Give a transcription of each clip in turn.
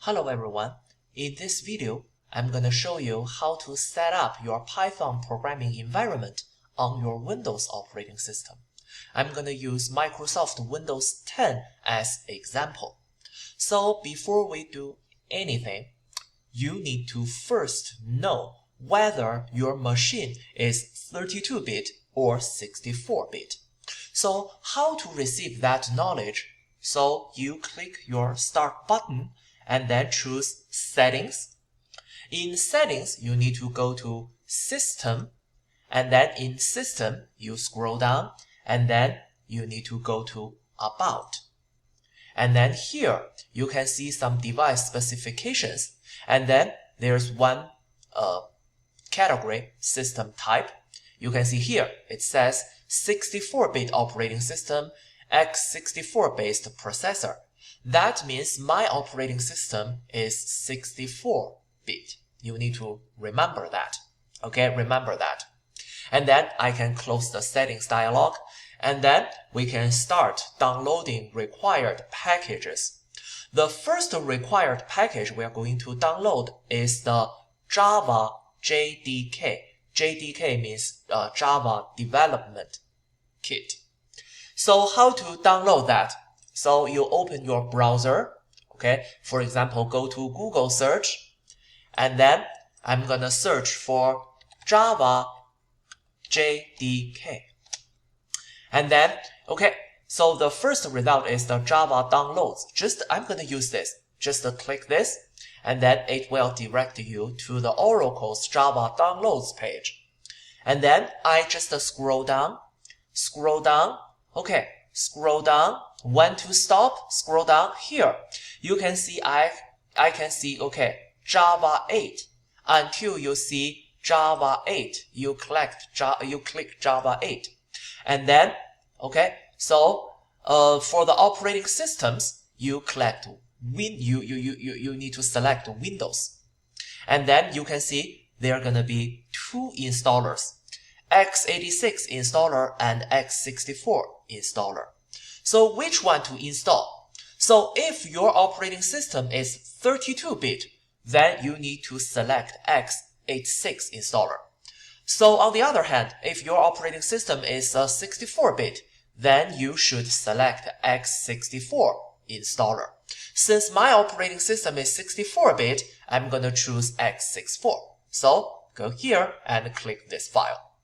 Hello everyone. In this video, I'm going to show you how to set up your Python programming environment on your Windows operating system. I'm going to use Microsoft Windows 10 as example. So before we do anything, you need to first know whether your machine is 32-bit or 64-bit. So how to receive that knowledge? So you click your Start button and then choose Settings. In Settings, you need to go to System, and then in System, you scroll down, and then you need to go to About. And then here, you can see some device specifications, and then there's one category, System Type. You can see here, it says 64-bit operating system, x64-based processor. That means my operating system is 64-bit. You need to remember that. Okay, remember that. And then I can close the settings dialog, and then we can start downloading required packages. The first required package we are going to download is the Java JDK. JDK means Java Development Kit. So how to download that? So you open your browser, okay? For example, go to Google search, and then I'm gonna search for Java JDK. And then, okay, so the first result is the Java downloads. I'm gonna use this. Just click this, and then it will direct you to the Oracle's Java downloads page. And then I just scroll down, okay, scroll down. When to stop? Scroll down here. You can see I can see, okay, Java 8. Until you see Java 8, you click Java 8. And then, okay, so for the operating systems, you need to select Windows. And then you can see there are gonna be two installers, x86 installer and x64 installer. So which one to install? So if your operating system is 32-bit, then you need to select x86 installer. So on the other hand, if your operating system is 64-bit, then you should select x64 installer. Since my operating system is 64-bit, I'm going to choose x64. So go here and click this file.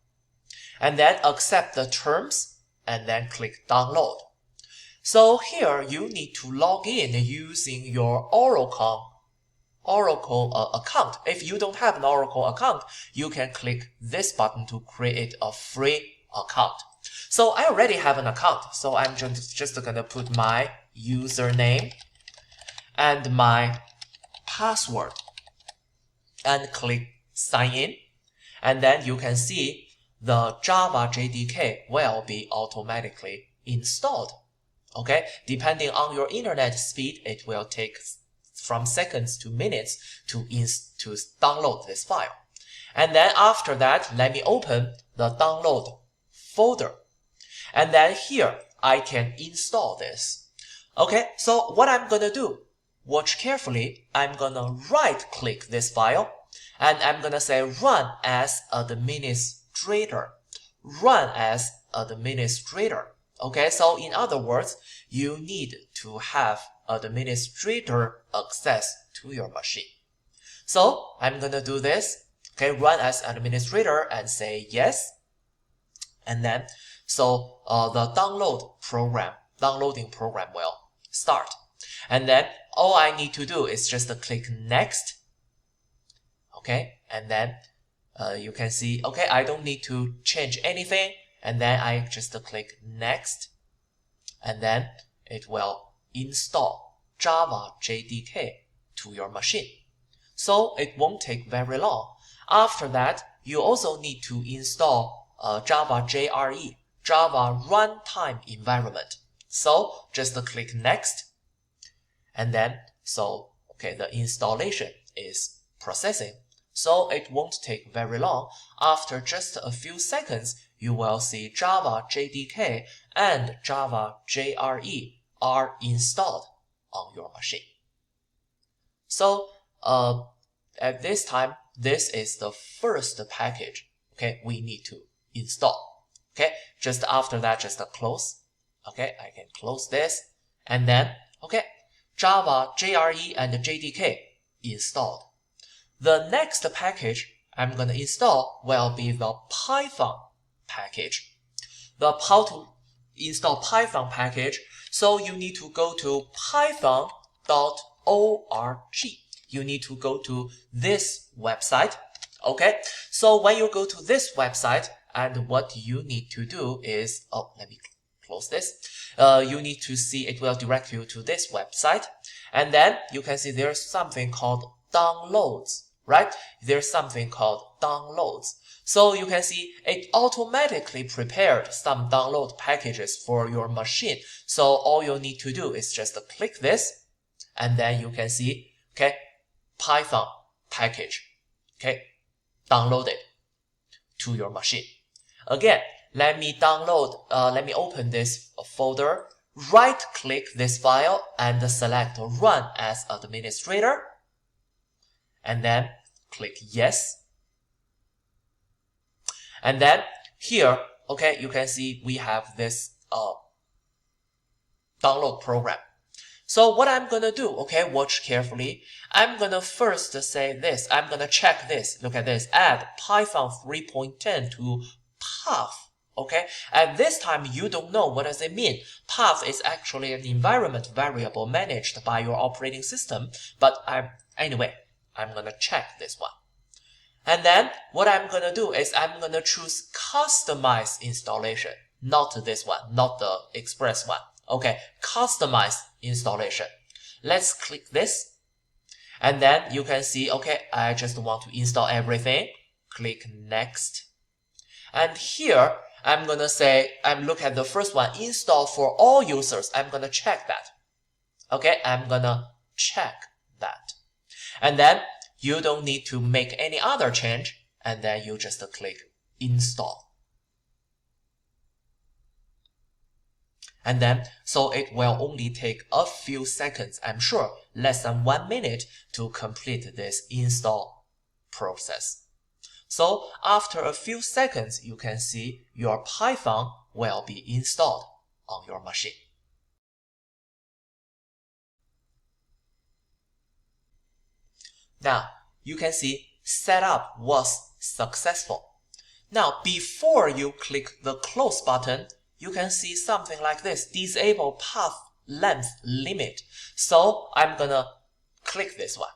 And then accept the terms, and then click download. So here you need to log in using your Oracle account. If you don't have an Oracle account, you can click this button to create a free account. So I already have an account, so I'm just gonna put my username and my password and click sign in. And then you can see the Java JDK will be automatically installed. Okay, depending on your internet speed, it will take from seconds to minutes to download this file. And then after that, let me open the download folder. And then here, I can install this. Okay, so what I'm gonna do, watch carefully, I'm gonna right-click this file, and I'm gonna say run as administrator. Run as administrator. Okay, so in other words, you need to have administrator access to your machine. So I'm gonna do this. Okay, run as administrator and say yes. And then, so the downloading program will start. And then all I need to do is just click next. Okay, and then you can see, okay, I don't need to change anything. And then I just click next, and then it will install Java JDK to your machine. So it won't take very long. After that, you also need to install Java JRE, Java Runtime Environment. So just click next, and then okay, the installation is processing. So it won't take very long. After just a few seconds, you will see Java JDK and Java JRE are installed on your machine. So at this time, this is the first package, okay, we need to install. Okay, just after that, just close. Okay, I can close this, and then, okay, Java, JRE, and JDK installed. The next package I'm going to install will be the Python package. The how to install Python package, so you need to go to python.org. You need to go to this website. Okay, so when you go to this website, and what you need to do is, let me close this. You need to see, it will direct you to this website, and then you can see there's something called downloads, right? There's something called downloads. So you can see it automatically prepared some download packages for your machine. So all you need to do is just click this, and then you can see, okay, Python package, okay, download it to your machine. Again, let me open this folder, right click this file and select run as administrator, and then click yes. And then here, okay, you can see we have this download program. So what I'm gonna do, okay, watch carefully. I'm gonna first say this. I'm gonna check this. Look at this. Add Python 3.10 to path. Okay, and this time you don't know what does it mean. Path is actually an environment variable managed by your operating system. But anyway, I'm gonna check this one. And then what I'm gonna do is I'm gonna choose customize installation, not this one, not the express one. Okay, customize installation. Let's click this. And then you can see, okay, I just want to install everything. Click next. And here, I'm gonna say, look at the first one, install for all users. I'm gonna check that. Okay, I'm gonna check that. And then you don't need to make any other change, and then you just click install. And then, so it will only take a few seconds, I'm sure, less than 1 minute to complete this install process. So after a few seconds, you can see your Python will be installed on your machine. Now, you can see setup was successful. Now, before you click the close button, you can see something like this, disable path length limit. So I'm gonna click this one.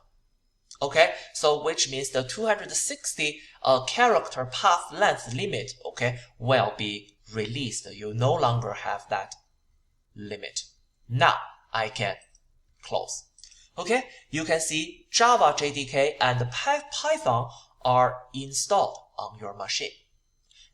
Okay, so which means the 260 character path length limit, okay, will be released. You no longer have that limit. Now I can close. Okay, you can see Java JDK and Python are installed on your machine.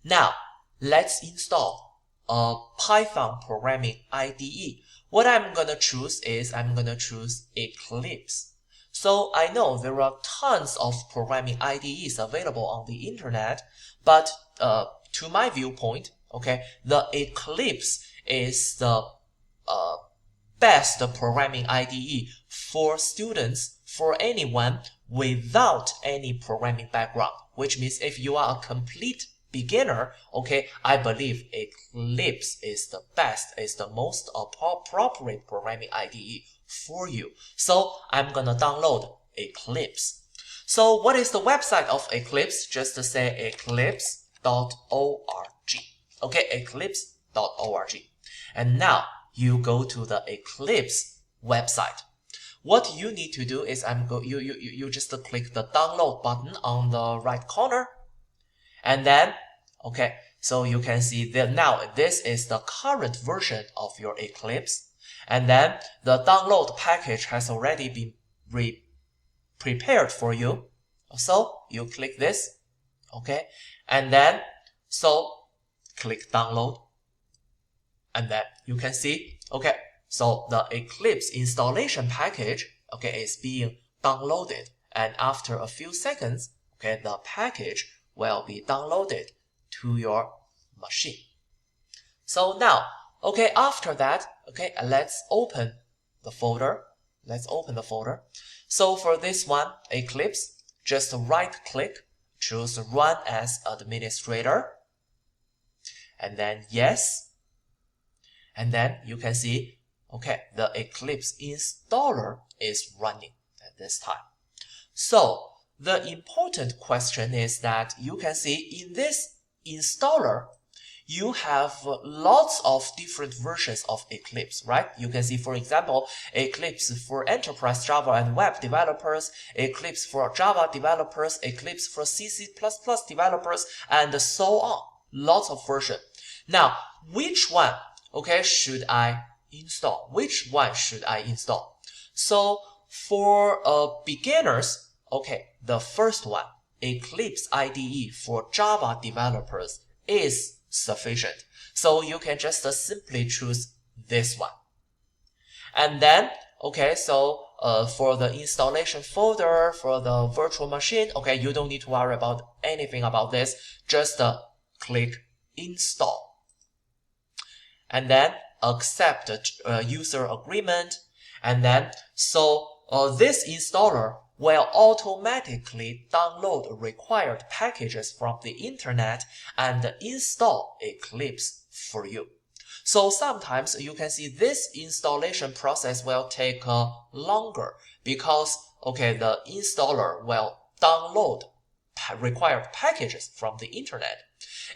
Now let's install a Python programming IDE. What I'm gonna choose is I'm gonna choose Eclipse. So I know there are tons of programming IDEs available on the internet, but to my viewpoint, okay, the Eclipse is the best programming IDE for students, for anyone without any programming background, which means if you are a complete beginner, okay, I believe Eclipse is the best, is the most appropriate programming IDE for you. So I'm gonna download Eclipse. So what is the website of Eclipse? Just to say eclipse.org. Okay, eclipse.org. And now you go to the Eclipse website. What you need to do is you just click the download button on the right corner. And then, okay, so you can see that now this is the current version of your Eclipse. And then the download package has already been prepared for you. So you click this, okay, and then so click download. And then you can see, okay, so the Eclipse installation package, okay, is being downloaded. And after a few seconds, okay, the package will be downloaded to your machine. So now, okay, after that, okay, let's open the folder. let's open the folder. So for this one, Eclipse, just right click, choose Run as Administrator, and then yes. And then you can see, okay, the Eclipse installer is running at this time. So the important question is that you can see in this installer, you have lots of different versions of Eclipse, right? You can see, for example, Eclipse for enterprise Java and web developers, Eclipse for Java developers, Eclipse for C++ developers, and so on. Lots of versions. Now, which one, okay, should I install? Which one should I install? So for beginners, okay, the first one, Eclipse IDE for Java developers is sufficient. So you can just simply choose this one. And then, okay, so for the installation folder, for the virtual machine, okay, you don't need to worry about anything about this. Just click install. And then accept user agreement. And then, so this installer will automatically download required packages from the internet and install Eclipse for you. So sometimes you can see this installation process will take longer because, okay, the installer will download required packages from the internet.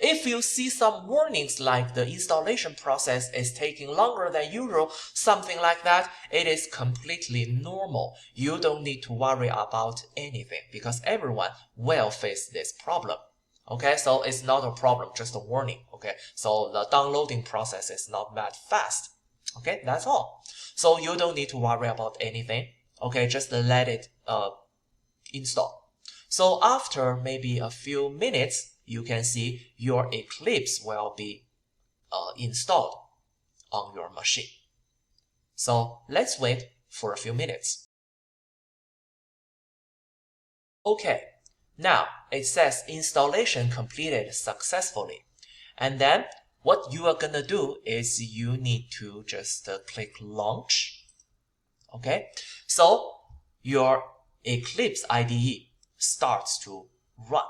If you see some warnings like the installation process is taking longer than usual, something like that, it is completely normal. You don't need to worry about anything because everyone will face this problem. Okay, so it's not a problem, just a warning. Okay, so the downloading process is not that fast. Okay, that's all. So you don't need to worry about anything. Okay, just let it install. So after maybe a few minutes, you can see your Eclipse will be installed on your machine. So let's wait for a few minutes. Okay, now it says installation completed successfully. And then what you are gonna do is you need to just click launch. Okay, so your Eclipse IDE starts to run.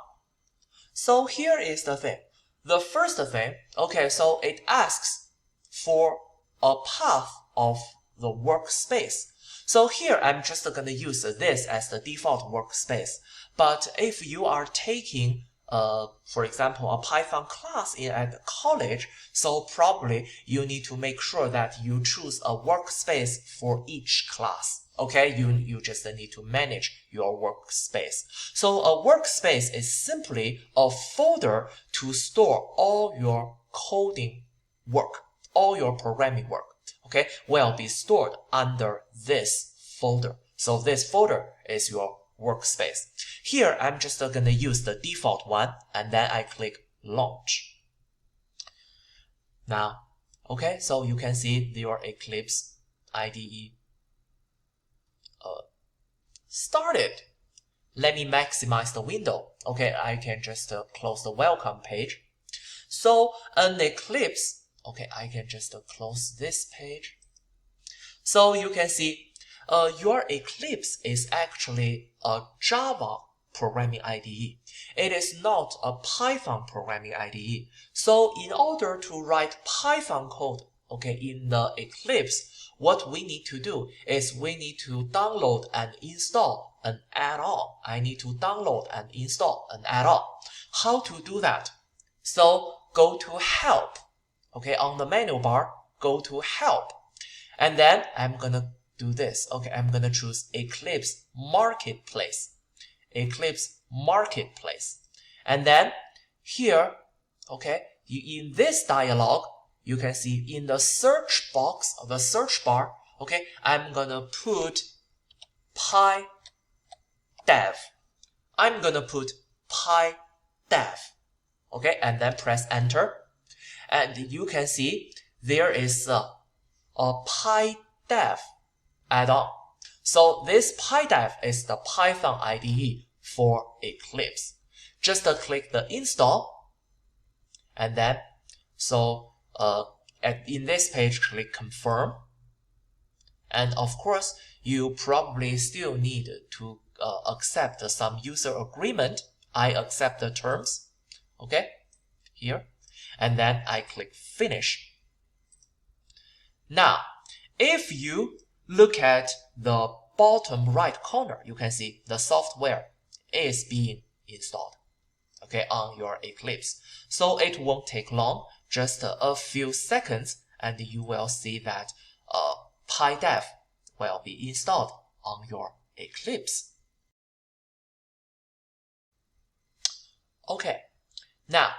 So here is the thing. The first thing, okay, so it asks for a path of the workspace. So here I'm just going to use this as the default workspace. But if you are taking, for example, a Python class at college, so probably you need to make sure that you choose a workspace for each class. Okay, you just need to manage your workspace. So a workspace is simply a folder to store all your coding work, all your programming work, okay, will be stored under this folder. So this folder is your workspace. Here, I'm just going to use the default one, and then I click launch. Now, okay, so you can see your Eclipse IDE started. Let me maximize the window. Okay, I can just close the welcome page. So an Eclipse, okay, I can just close this page. So you can see your Eclipse is actually a Java programming IDE. It is not a Python programming IDE. So in order to write Python code, okay, in the Eclipse, what we need to do is we need to download and install an add-on. I need to download and install an add-on. How to do that? So go to help. Okay, on the menu bar, go to help. And then I'm gonna do this. Okay, I'm gonna choose Eclipse Marketplace. Eclipse Marketplace. And then here, okay, in this dialog, you can see in the search box, the search bar, okay, I'm gonna put PyDev. I'm gonna put PyDev. Okay, and then press enter. And you can see there is a PyDev add-on. So this PyDev is the Python IDE for Eclipse. Just click the install, and then in this page, click confirm, And of course, you probably still need to accept some user agreement. I accept the terms, okay, here, and then I click finish. Now, if you look at the bottom right corner, you can see the software is being installed, okay, on your Eclipse. So it won't take long, just a few seconds, and you will see that PyDev will be installed on your Eclipse. Okay, now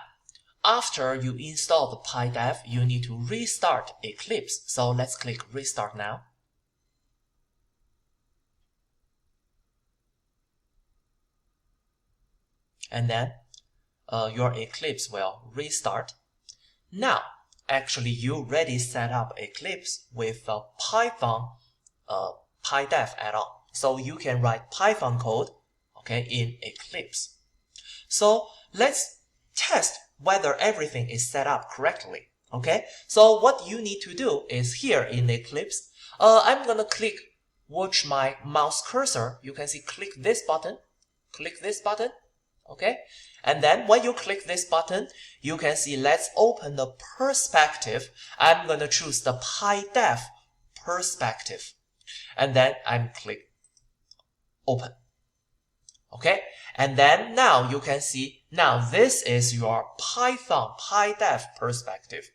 after you install the PyDev, you need to restart Eclipse. So let's click restart now. And then your Eclipse will restart. Now, actually, you already set up Eclipse with a Python PyDev add-on. So you can write Python code, okay, in Eclipse. So let's test whether everything is set up correctly, okay? So what you need to do is here in Eclipse, I'm gonna watch my mouse cursor. You can see click this button, okay? And then when you click this button, you can see let's open the perspective. I'm gonna choose the PyDev perspective. And then I'm click open. Okay, and then now you can see, now this is your Python PyDev perspective.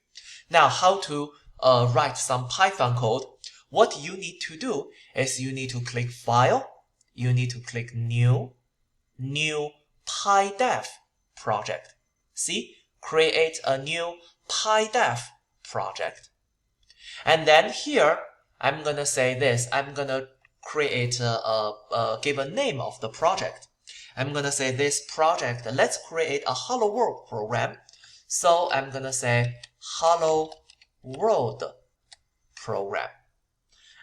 Now how to write some Python code? What you need to do is you need to click File, you need to click New PyDev project. See, create a new PyDev project. And then here, I'm gonna say this, I'm gonna create give a name of the project. I'm gonna say this project, let's create a Hello World program. So I'm gonna say Hello World program.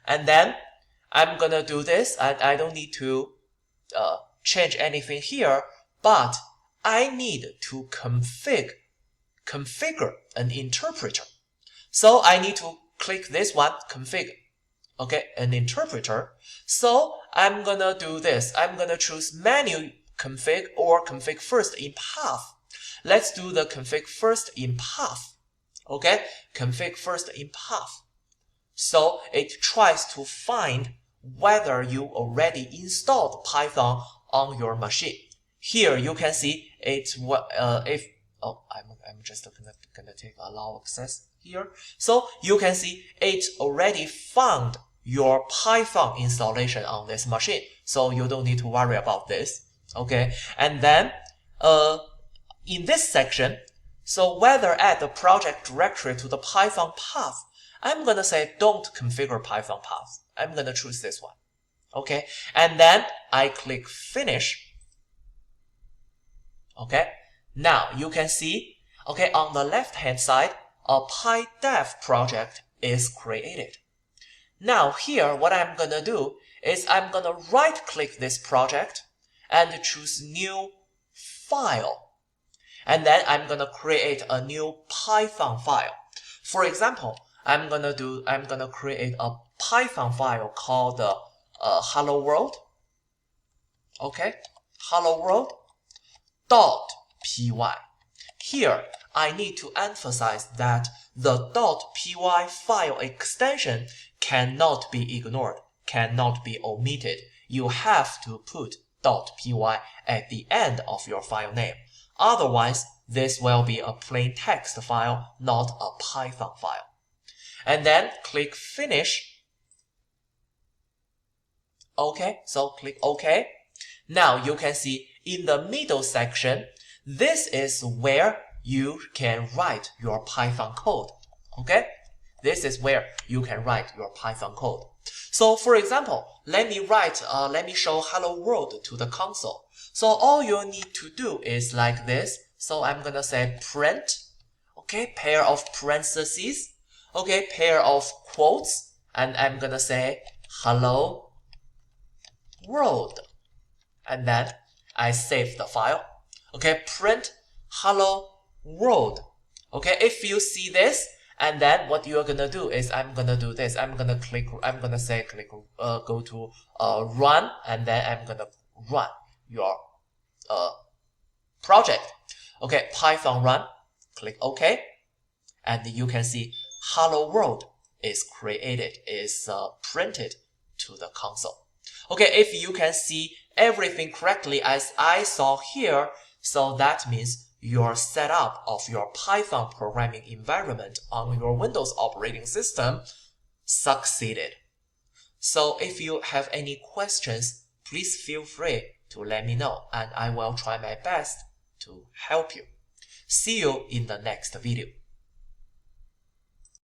And then I'm gonna do this, and I don't need to change anything here, but I need to configure an interpreter. So I need to click this one, configure. Okay, an interpreter. So I'm gonna do this. I'm gonna choose menu config or config first in path. Let's do the config first in path. Okay, config first in path. So it tries to find whether you already installed Python on your machine. Here you can see it's I'm just gonna take allow access here. So you can see it already found your Python installation on this machine. So you don't need to worry about this. Okay, and then in this section, so whether add the project directory to the Python path, I'm gonna say don't configure Python path. I'm gonna choose this one. Okay, and then I click finish. Okay, now you can see, okay, on the left hand side, a PyDev project is created. Now here, what I'm gonna do is I'm gonna right click this project and choose new file. And then I'm gonna create a new Python file. For example, I'm gonna create a Python file called hello world. Okay, hello world .py. Here, I need to emphasize that the .py file extension cannot be ignored, cannot be omitted. You have to put .py at the end of your file name. Otherwise, this will be a plain text file, not a Python file. And then click finish. Okay, so click OK. Now you can see in the middle section, this is where you can write your Python code. Okay, this is where you can write your Python code. So for example, let me show hello world to the console. So all you need to do is like this. So I'm gonna say print, okay, pair of parentheses, okay, pair of quotes, and I'm gonna say hello world. And then I save the file. Okay, print hello world. Okay, if you see this, And then what you're gonna do is I'm gonna do this. I'm gonna say go to run, and then I'm gonna run your project. Okay, Python run, click OK, and you can see hello world is created, is printed to the console. Okay, if you can see everything correctly as I saw here, so that means your setup of your Python programming environment on your Windows operating system succeeded. So if you have any questions, please feel free to let me know, and I will try my best to help you. See you in the next video.